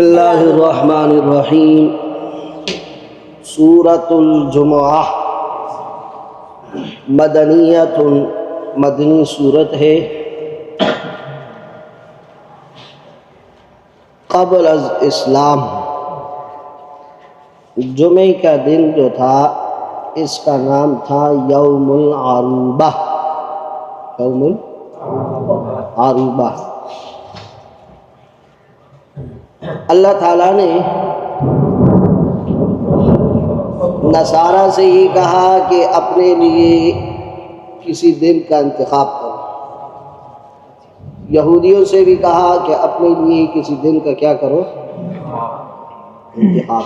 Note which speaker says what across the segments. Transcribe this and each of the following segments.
Speaker 1: اللہ الرحمن الرحیم۔ سورۃ الجمعہ مدنیۃ، مدنی سورت ہے۔ قبل از اسلام، جمعے کا دن جو تھا اس کا نام تھا یوم العروبہ۔ یوم العروبہ۔ اللہ تعالیٰ نے نصارہ سے یہ کہا کہ اپنے لیے کسی دن کا انتخاب کرو، یہودیوں سے بھی کہا کہ اپنے لیے کسی دن کا کیا کرو، انتخاب۔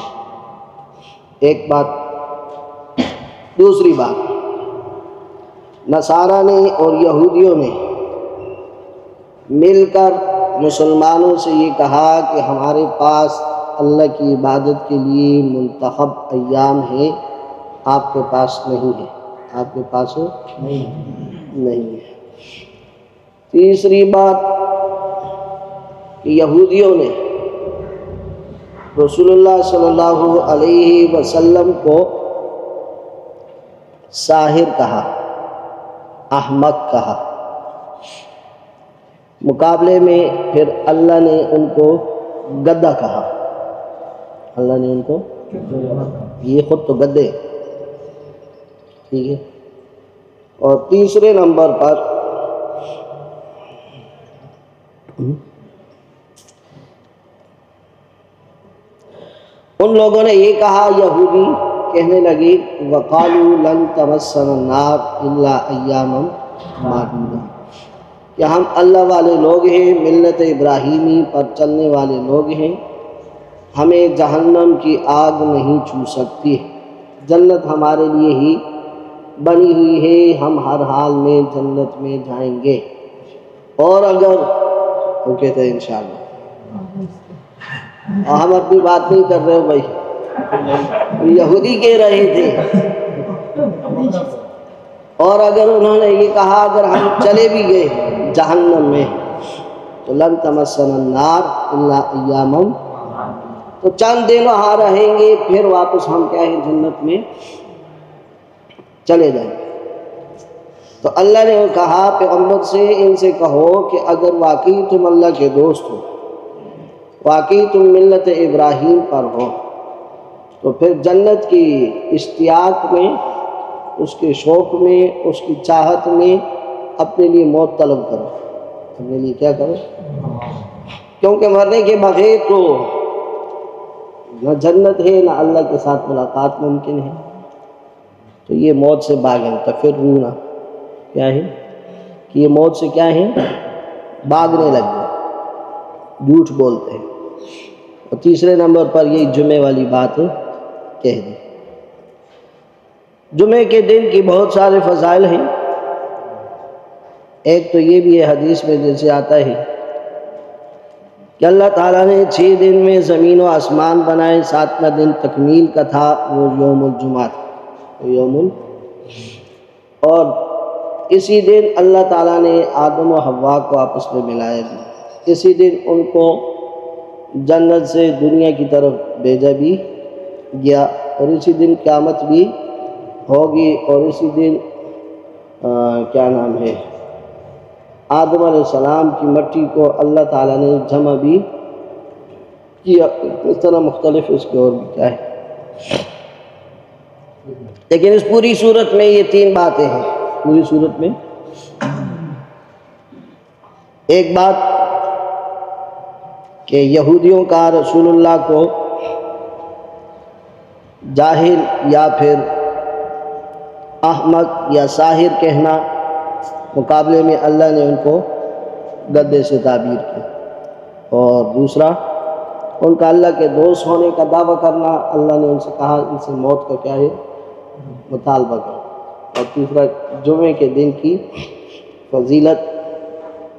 Speaker 1: ایک بات۔ دوسری بات، نصارہ نے اور یہودیوں نے مل کر مسلمانوں سے یہ کہا کہ ہمارے پاس اللہ کی عبادت کے لیے منتخب ایام ہیں، آپ کے پاس نہیں ہے، آپ کے پاس نہیں ہے۔ تیسری بات کہ یہودیوں نے رسول اللہ صلی اللہ علیہ وسلم کو ساحر کہا، احمق کہا۔ مقابلے میں پھر اللہ نے ان کو گدھا کہا، اللہ نے ان کو، یہ خود تو گدھے، ٹھیک ہے۔ اور تیسرے نمبر پر ان لوگوں نے یہ کہا، یہودی کہنے لگے وَقَالُوا لَن تَمَسَّنَا النَّارُ إِلَّا أَيَّامًا مَّعْدُودَةً، کہ ہم اللہ والے لوگ ہیں، ملت ابراہیمی پر چلنے والے لوگ ہیں، ہمیں جہنم کی آگ نہیں چھو سکتی، جنت ہمارے لیے ہی بنی ہوئی ہے، ہم ہر حال میں جنت میں جائیں گے۔ اور اگر وہ کہتے ہیں انشاءاللہ، اور ہم اپنی بات نہیں کر رہے ہو بھائی، یہودی کہہ رہے تھے۔ اور اگر انہوں نے یہ کہا اگر ہم چلے بھی گئے جہنم میں تو لن تمسنا النار الا ایاما، تو چند دن وہاں رہیں گے، پھر واپس ہم کیا ہے، جنت میں چلے جائیں گے۔ تو اللہ نے کہا پیغمبر سے، ان سے کہو کہ اگر واقعی تم اللہ کے دوست ہو، واقعی تم ملت ابراہیم پر ہو، تو پھر جنت کی اشتیاق میں، اس کے شوق میں، اس کی چاہت میں اپنے لیے موت طلب کرو، اپنے لیے کیا کرو، کیونکہ مرنے کے بغیر تو نہ جنت ہے نہ اللہ کے ساتھ ملاقات ممکن ہے۔ تو یہ موت سے بھاگیں، تفرون، کیا ہے کہ یہ موت سے کیا ہے، بھاگنے لگ گئے، جھوٹ بولتے ہیں۔ اور تیسرے نمبر پر یہ جمعے والی بات کہہ دی۔ جمعے کے دن کی بہت سارے فضائل ہیں۔ ایک تو یہ بھی ہے حدیث میں جیسے آتا ہے کہ اللہ تعالیٰ نے 6 دن میں زمین و آسمان بنائے، 7واں دن تکمیل کا تھا، وہ یوم الجمعہ تھا، اور اسی دن اللہ تعالیٰ نے آدم و حوا کو آپس میں ملایا بھی، اسی دن ان کو جنت سے دنیا کی طرف بھیجا بھی گیا، اور اسی دن قیامت بھی ہوگی، اور اسی دن کیا نام ہے، آدم علیہ السلام کی مٹی کو اللہ تعالیٰ نے جمع بھی کیا۔ اس طرح مختلف اس کے اور بھی کیا ہے، لیکن اس پوری صورت میں یہ 3 باتیں ہیں۔ پوری صورت میں ایک بات کہ یہودیوں کا رسول اللہ کو جاہل یا پھر احمق یا ساحر کہنا، مقابلے میں اللہ نے ان کو گدھے سے تعبیر کی۔ اور دوسرا، ان کا اللہ کے دوست ہونے کا دعویٰ کرنا، اللہ نے ان سے کہا ان سے موت کا کیا ہے، مطالبہ کرو۔ اور تیسرا، جمعے کے دن کی فضیلت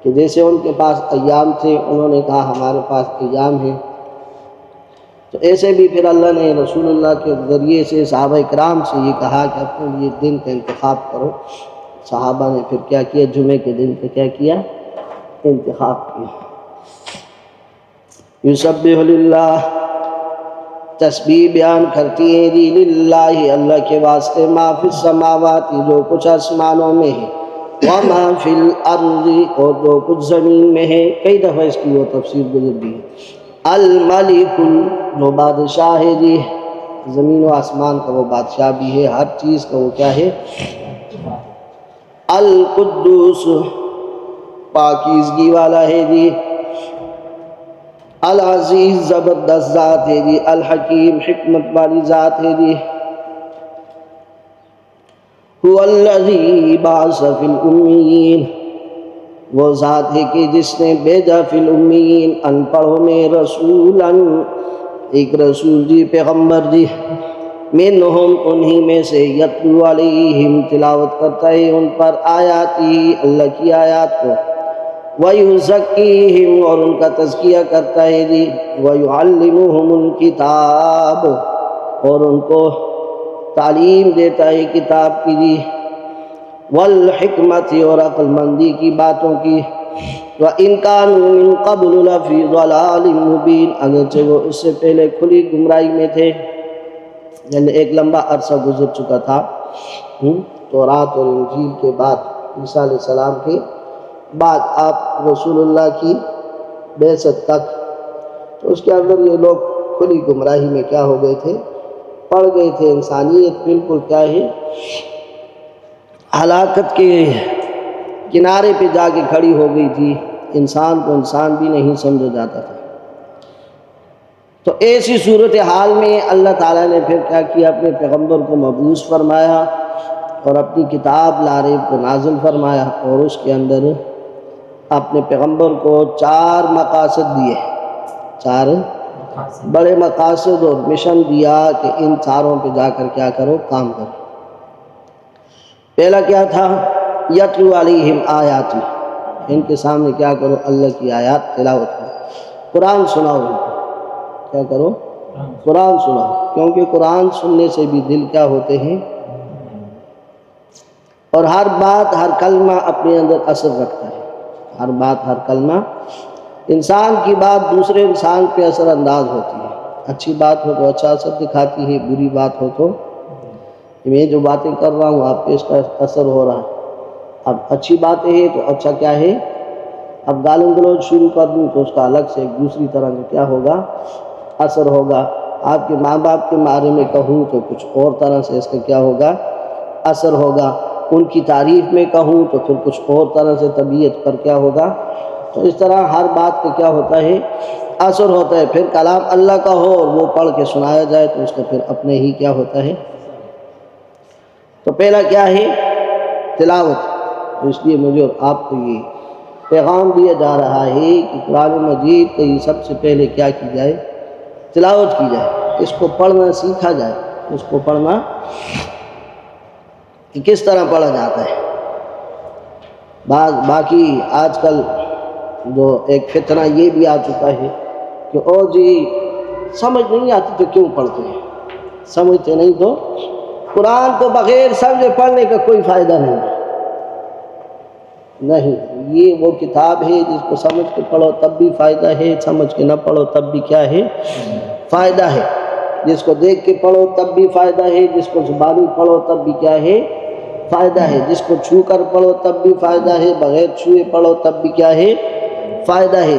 Speaker 1: کہ جیسے ان کے پاس ایام تھے، انہوں نے کہا ہمارے پاس ایام ہیں، تو ایسے بھی پھر اللہ نے رسول اللہ کے ذریعے سے صحابہ کرام سے یہ کہا کہ اپنے یہ دن کا انتخاب کرو۔ صحابہ نے پھر کیا کیا، جمعے کے دن کا کیا کیا، انتخاب کیا۔ یسبح للہ، تسبیح بیان کرتی ہے جی للہ اللہ کے واسطے، ما فی السماوات جو کچھ آسمانوں میں ہے، وما فی الارض اور جو کچھ زمین میں ہے۔ کئی دفعہ اس کی وہ تفسیر گزر دی ہے۔ الملک جو بادشاہ ہے جی، زمین و آسمان کا وہ بادشاہ بھی ہے، ہر چیز کا وہ کیا ہے؟ القدوس پاکیزگی والا ہے جی، العزیز زبردست ذات ہے جی، الحکیم حکمت والی ذات ہے جی۔ هو الذی بعث فی الامیین، وہ ذات ہے کہ جس نے بھیجا فی الامیین ان پڑھوں میں رسولا، ایک رسول جی، پیغمبر جی، منہم انہی میں سے، یتلو علیہم تلاوت کرتا ہے ان پر آیاتی اللہ کی آیات کو، وَيُزَكِّيهِمْ اور ان کا تزکیہ کرتا ہے جی، وَيُعَلِّمُهُمُ الْكِتَابِ اور ان کو تعلیم دیتا ہے کتاب کی جی، والحکمت اور عقل مندی کی باتوں کی، وَإِنْ كَانُوا مِنْ قَبْلُ لَفِي ضَلَالٍ مُبِينٍ اگرچہ وہ اس سے پہلے کھلی گمراہی میں تھے، یعنی ایک لمبا عرصہ گزر چکا تھا تورات اور انجیل کے بعد، عیسیٰ علیہ السلام کے بعد آپ رسول اللہ کی بعثت تک، تو اس کے اندر یہ لوگ کھلی گمراہی میں کیا ہو گئے تھے؟ پڑ گئے تھے۔ انسانیت بالکل کیا ہے؟ ہلاکت کے کنارے پہ جا کے کھڑی ہو گئی تھی، انسان کو انسان بھی نہیں سمجھا جاتا تھا۔ تو ایسی صورتحال میں اللہ تعالیٰ نے پھر کیا کیا؟ اپنے پیغمبر کو مبعوث فرمایا اور اپنی کتاب لا ریب کو نازل فرمایا، اور اس کے اندر اپنے پیغمبر کو 4 مقاصد دیے، 4 بڑے مقاصد اور مشن دیا کہ ان چاروں پہ جا کر کیا کرو؟ کام کرو۔ پہلا کیا تھا؟ یتلو علیہم آیاتی، ان کے سامنے کیا کرو؟ اللہ کی آیات تلاوت کرو، قرآن سناؤ ان کو۔ کیا کرو؟ قرآن سناؤ، کیونکہ قرآن سننے سے بھی دل کیا ہوتے ہیں؟ اور ہر بات ہر کلمہ اپنے اندر اثر رکھتا ہے، ہر بات ہر کلمہ، انسان کی بات دوسرے انسان پہ اثر انداز ہوتی ہے، اچھی بات ہو تو اچھا اثر دکھاتی ہے، بری بات ہو تو میں جو باتیں کر رہا ہوں آپ پہ اس کا اثر ہو رہا ہے۔ اب اچھی باتیں ہیں تو اچھا کیا ہے؟ اب گالوں گلوچ شروع کر دوں تو اس کا الگ سے ایک دوسری طرح کا کیا ہوگا؟ اثر ہوگا۔ آپ کے ماں باپ کے بارے میں کہوں تو کچھ اور طرح سے اس کا کیا ہوگا؟ اثر ہوگا۔ ان کی تعریف میں کہوں تو پھر کچھ اور طرح سے طبیعت پر کیا ہوگا؟ تو اس طرح ہر بات کا کیا ہوتا ہے؟ اثر ہوتا ہے۔ پھر کلام اللہ کا ہو اور وہ پڑھ کے سنایا جائے تو اس کا پھر اپنے ہی کیا ہوتا ہے؟ تو پہلا کیا ہے؟ تلاوت۔ تو اس لیے مجھے اور آپ کو یہ پیغام دیا جا رہا ہے کہ قرآن مجید کی سب سے پہلے کیا کی جائے؟ تلاوت کی جائے، اس کو پڑھنا سیکھا جائے، اس کو پڑھنا کہ کس طرح پڑھا جاتا ہے۔ باقی آج کل جو ایک فتنہ یہ بھی آ چکا ہے کہ او جی سمجھ نہیں آتی تو کیوں پڑھتے ہیں؟ سمجھتے نہیں تو قرآن کو بغیر سمجھے پڑھنے کا کوئی فائدہ نہیں، یہ وہ کتاب ہے جس کو سمجھ کے پڑھو تب بھی فائدہ ہے، سمجھ کے نہ پڑھو تب بھی کیا ہے؟ فائدہ ہے۔ جس کو دیکھ کے پڑھو تب بھی فائدہ ہے، جس کو زبانی پڑھو تب بھی کیا ہے؟ فائدہ ہے۔ جس کو چھو کر پڑھو تب بھی فائدہ ہے، بغیر چھوئے پڑھو تب بھی کیا ہے؟ فائدہ ہے۔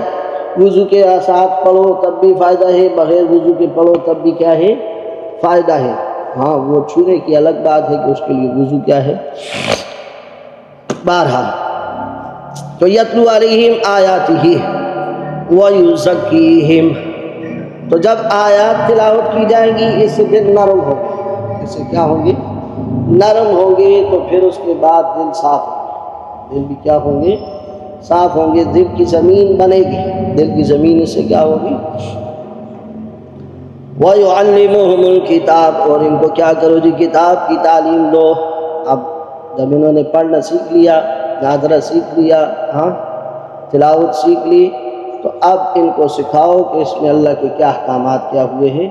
Speaker 1: وضو کے ساتھ پڑھو تب بھی فائدہ ہے، بغیر وضو کے پڑھو تب بھی کیا ہے؟ فائدہ ہے۔ ہاں وہ چھونے کی الگ بات ہے کہ اس کے لیے وضو کیا ہے؟ بہرحال تو یتلو علیہم آیاتہ ویزکیہم، تو جب آیات تلاوت کی جائیں گی اس سے دل نرم ہوگے، اس سے کیا ہوں گے؟ نرم ہوں گے، تو پھر اس کے بعد دل صاف ہوں گے، دل بھی کیا ہوں گے؟ صاف ہوں گے، دل کی زمین بنے گی، دل کی زمین اس سے کیا ہوگی؟ وَيُعَلِّمُهُمُ الْكِتَابَ اور ان کو کیا کرو جی؟ کتاب کی تعلیم دو۔ اب جب انہوں نے پڑھنا سیکھ لیا، ناظرہ سیکھ لیا، ہاں تلاوت سیکھ لی، تو اب ان کو سکھاؤ کہ اس میں اللہ کے کیا احکامات کیا ہوئے ہیں؟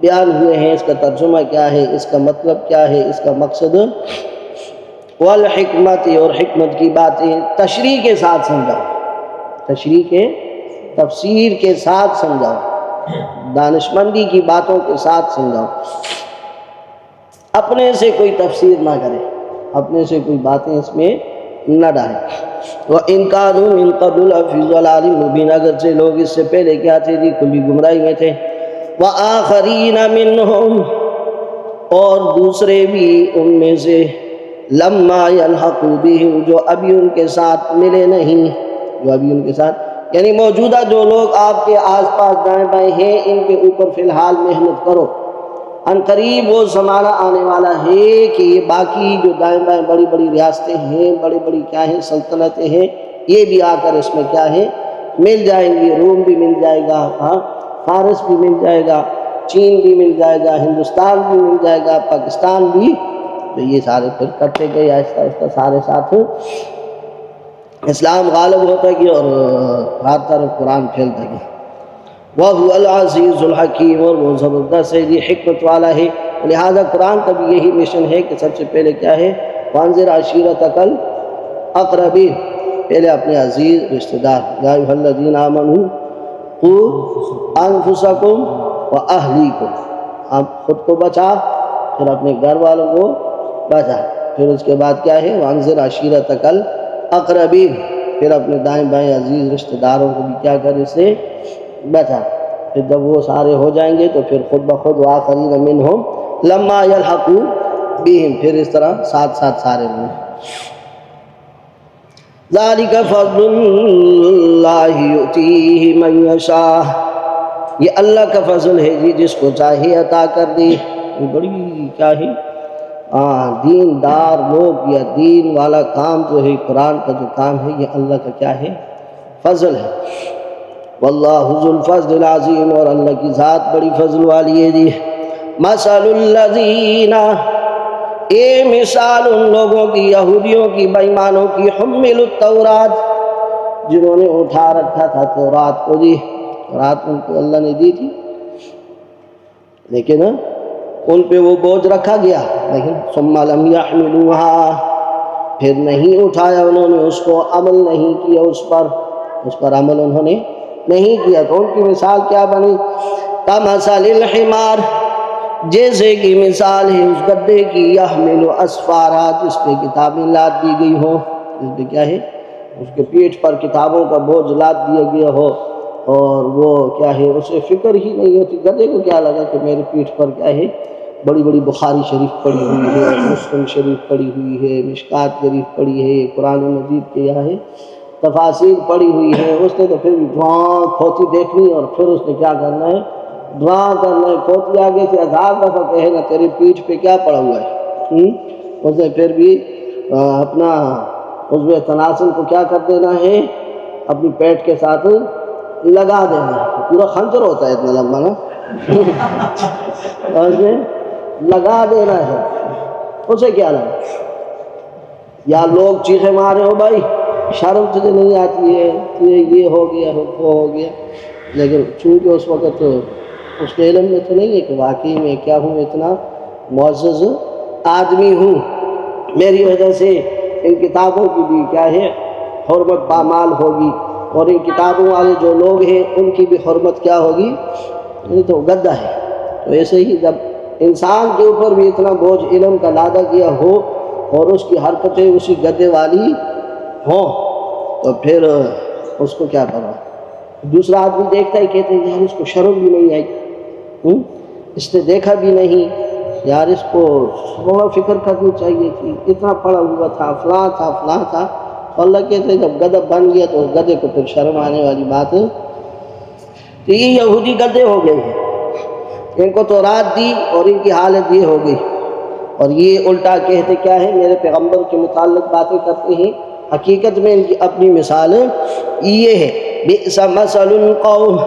Speaker 1: بیان ہوئے ہیں، اس کا ترجمہ کیا ہے، اس کا مطلب کیا ہے، اس کا مقصد، والحکمت اور حکمت کی باتیں تشریح کے ساتھ سمجھاؤ، تشریح کے تفسیر کے ساتھ سمجھاؤ، دانشمندی کی باتوں کے ساتھ سمجھاؤ، اپنے سے کوئی تفسیر نہ کرے، اپنے سے کوئی باتیں اس میں نہ ڈالیں۔ وَإِن كَانُوا مِن قَبْلُ لَفِي ضَلَالٍ مُبِينٍ، اگرچہ لوگ اس سے پہلے کیا تھے جی کھلی گمراہی میں تھے۔ وَآخَرِينَ مِنْهُمْ، اور دوسرے بھی ان میں سے، لَمَّا يَلْحَقُوا بِهِمْ، جو ابھی ان کے ساتھ ملے نہیں، جو ابھی ان کے ساتھ، یعنی موجودہ جو لوگ آپ کے آس پاس دائیں بائیں ہیں ان کے اوپر فی الحال محنت کرو، ان قریب وہ زمانہ آنے والا ہے کہ یہ باقی جو دائیں بائیں بڑی بڑی ریاستیں ہیں، بڑی بڑی کیا ہیں سلطنتیں ہیں، یہ بھی آ کر اس میں کیا ہے مل جائیں گی۔ روم بھی مل جائے گا، فارس بھی مل جائے گا، چین بھی مل جائے گا، ہندوستان بھی مل جائے گا، پاکستان بھی، تو یہ سارے پھر کرتے گئے آہستہ آہستہ سارے ساتھ اسلام غالب ہوتا گیا اور ہر طرف قرآن پھیلتا گیا۔ وَهُوَ الْعَزِيزُ الْحَكِيمُ، اور وہ زبردست ہے جی حکمت والا ہے۔ لہذا قرآن کا بھی یہی مشن ہے کہ سب سے پہلے کیا ہے، وَأَنذِرْ عَشِيرَتَكَ الْأَقْرَبِينَ، پہلے اپنے عزیز رشتہ دار، یا ایھا الذین آمنوا قوا انفسکم وأہلیکم، آپ خود کو بچا پھر اپنے گھر والوں کو بچا، پھر اس کے بعد کیا ہے وَأَنذِرْ عَشِيرَتَكَ الْأَقْرَبِينَ، پھر اپنے دائیں بائیں عزیز رشتہ داروں کو بھی کیا کر اس سے بچا۔ پھر جب وہ سارے ہو جائیں گے تو پھر خود بخود وآخرین منہم لما یلحقوا بہم، پھر اس طرح ساتھ ساتھ سارے ملیں۔ ذالک فضل اللہ یؤتیہ من یشاء، یہ اللہ کا فضل ہے جی جس کو چاہے عطا کر دے۔ یہ بڑی کیا ہے دین دار لوگ یا دین والا کام جو ہے قرآن کا جو کام ہے یہ اللہ کا کیا ہے فضل ہے۔ واللہ ذو الفضل العظیم، اور اللہ کی ذات بڑی فضل والی ہے جی۔ مثل الذین، اے مثال ان لوگوں کی، یہودیوں کی، بے ایمانوں کی، حملوا التورات، جنہوں نے اٹھا رکھا تھا تورات کو جی، تورات ان کو اللہ نے دی تھی لیکن ان پہ وہ بوجھ رکھا گیا، لیکن ثم لم یحملوها، پھر نہیں اٹھایا انہوں نے اس کو، عمل نہیں کیا اس پر عمل انہوں نے نہیں کیا، تو ان کی مثال کیا بنی؟ کمثل الحمار، جیسے کی مثال ہے اس گدھے کی، یحمل اسفارا، جس پہ کتابیں لاد دی گئی ہوں، جس پہ کیا ہے اس کے پیٹھ پر کتابوں کا بوجھ لاد دیا گیا ہو، اور وہ کیا ہے اسے فکر ہی نہیں ہوتی۔ گدھے کو کیا لگا کہ میرے پیٹھ پر کیا ہے بڑی بڑی بخاری شریف پڑی ہوئی ہے، مسلم شریف پڑی ہوئی ہے، مشکات شریف پڑی ہے، قرآن مجید کے یہاں ہے تفاسیر پڑی ہوئی ہے، اس نے تو پھر بھی دعا کھوتی دیکھنی اور پھر اس نے کیا کرنا ہے دعا کرنا ہے۔ کھوتی آگے سے ہزار دفعہ کہے گا تیری پیٹھ پہ کیا پڑا ہوا ہے، اس نے پھر بھی اپنا عضو تناسل کو کیا کر دینا ہے اپنی پیٹ کے ساتھ لگا دینا ہے، پورا خنجر ہوتا ہے اتنا لمبا نا اور اسے لگا دینا ہے، اسے کیا لگا؟ یا لوگ چیخے مارے ہو بھائی شرم تجھے نہیں آتی ہے، یہ ہو گیا وہ ہو گیا، لیکن چونکہ اس وقت اس کے علم میں تو نہیں ہے کہ واقعی میں کیا ہوں، اتنا معزز آدمی ہوں، میری وجہ سے ان کتابوں کی بھی کیا ہے حرمت پامال ہوگی، اور ان کتابوں والے جو لوگ ہیں ان کی بھی حرمت کیا ہوگی، یہ تو گدھا ہے۔ تو ایسے ہی جب انسان کے اوپر بھی اتنا بوجھ علم کا لادا کیا ہو اور اس کی حرکتیں اسی گدھے والی ہوں تو پھر اس کو کیا کرو۔ دوسرا آدمی دیکھتا ہے کہتے ہیں یار اس کو شرم بھی نہیں آئی، اس نے دیکھا بھی نہیں، یار اس کو تھوڑا فکر کرنی چاہیے تھی، اتنا پڑا ہوا تھا فلاں تھا فلاں تھا۔ اللہ کہتے ہیں جب گدھا بن گیا تو اس گدھے کو پھر شرم آنے والی بات، تو یہ یہودی گدھے ہو گئے ہیں، ان کو تورات دی اور ان کی حالت یہ ہو گئی، اور یہ الٹا کہتے کیا ہے میرے پیغمبر کے متعلق باتیں کرتے ہیں، حقیقت میں ان کی اپنی مثال یہ ہے بئس مثل القوم،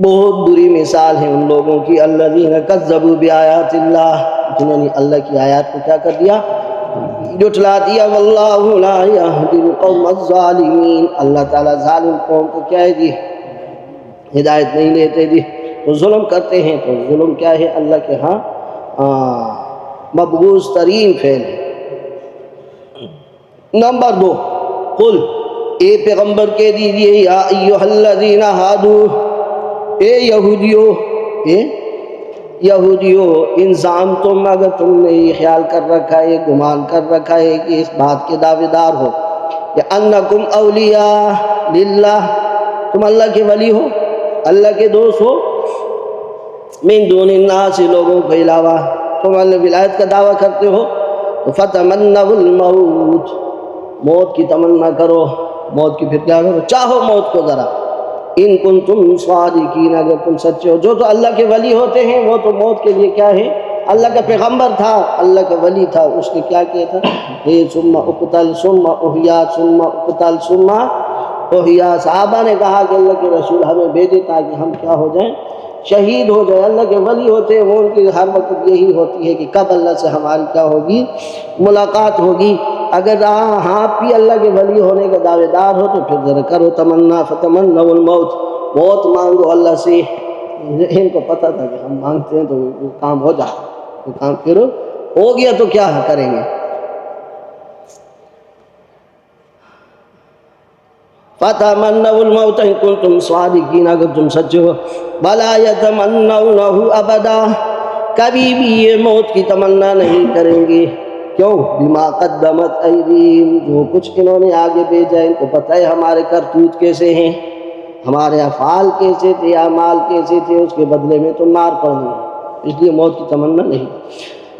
Speaker 1: بہت بری مثال ہے ان لوگوں کی الذین کذبوا بآیات اللہ، جنہوں نے اللہ کی آیات کو کیا کر دیا جھٹلا دیا۔ واللہ لا یہدی القوم الظالمین، اللہ تعالیٰ ظالم قوم کو کیا ہے جی ہدایت نہیں دیتے جی، تو ظلم کرتے ہیں، تو ظلم کیا ہے اللہ کے ہاں مبغوض ترین فعل ہے۔ نمبر 2، قل اے پیغمبر کہہ دیجئے یا ایھا الذین ہادو، اے یہودیو انزام تم، اگر تم نے یہ خیال کر رکھا ہے، گمان کر رکھا ہے کہ اس بات کے دعوے دار ہو کہ انکم اولیاء للہ، تم اللہ کے ولی ہو، اللہ کے دوست ہو، من دون الناس، لوگوں کے علاوہ تم اللہ ولایت کا دعویٰ کرتے ہو، تو فتمنوا الموت، موت کی تمنا کرو، موت کی پھر کیا کرو، چاہو موت کو ذرا، ان کنتم صادقین، اگر تم سچے ہو۔ جو تو اللہ کے ولی ہوتے ہیں وہ تو موت کے لیے کیا ہے، اللہ کا پیغمبر تھا، اللہ کا ولی تھا، اس نے کیا کیا تھا، ثم اقتل ثم احیا ثم اقتل ثم احیا۔ صحابہ نے کہا کہ اللہ کے رسول ہمیں بھیجے تاکہ ہم کیا ہو جائیں، شہید ہو جائے۔ اللہ کے ولی ہوتے ہیں وہ، ان کی ہر وقت یہی ہوتی ہے کہ کب اللہ سے ہماری کیا ہوگی، ملاقات ہوگی۔ اگر آپ بھی اللہ کے ولی ہونے کا دعوے دار ہو تو پھر ذرا کرو تمنا، فتمنوا الموت، موت مانگو اللہ سے۔ ان کو پتہ تھا کہ ہم مانگتے ہیں تو وہ کام ہو جاتا، وہ کام پھر ہو گیا تو کیا کریں گے۔ فتمنوا الموت ان کنتم صادقین، اگر تم سچے ہو۔ ولا یتمنونه ابدا، کبھی بھی یہ موت کی تمنا نہیں کریں گے۔ کیوں؟ بما قدمت ایدیہم، جو کچھ انہوں نے آگے بھیجا، ان کو پتہ ہے ہمارے کرتوت کیسے ہیں، ہمارے افعال کیسے تھے، اعمال کیسے تھے، اس کے بدلے میں تو مار پڑیں گے، اس لیے موت کی تمنا نہیں۔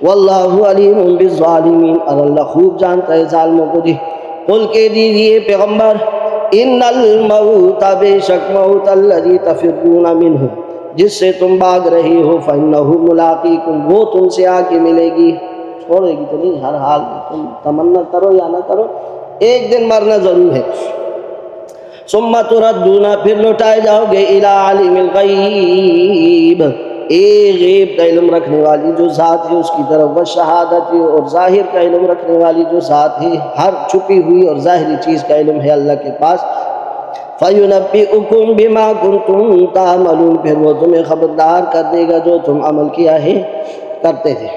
Speaker 1: واللہ علیم بالظالمین، اور اللہ خوب جانتا ہے ظالموں کو۔ جی قل کہہ دیجئے پیغمبر، ان الموت، بے شک موت، الذی تفرون منہ، جس سے تم بھاگ رہے ہو، فإنہ ملاقیکم، وہ تم سے آ کے ملے گی، چھوڑے گی تو نہیں، ہر حال میں تم تمنا کرو یا نہ کرو ایک دن مرنا ضرور ہے۔ ثم تردون، پھر لوٹائے جاؤ گے، الی عالم الغیب، ایک غیب کا علم رکھنے والی جو ذات ہے اس کی طرف، والشہادت، اور ظاہر کا علم رکھنے والی جو ذات ہے، ہر چھپی ہوئی اور ظاہری چیز کا علم ہے اللہ کے پاس۔ فَيُنَبِّئُكُم بِمَا كُنتُمْ تَعْمَلُونَ، پھر وہ تمہیں خبردار کر دے گا جو تم عمل کیا ہے، کرتے تھے۔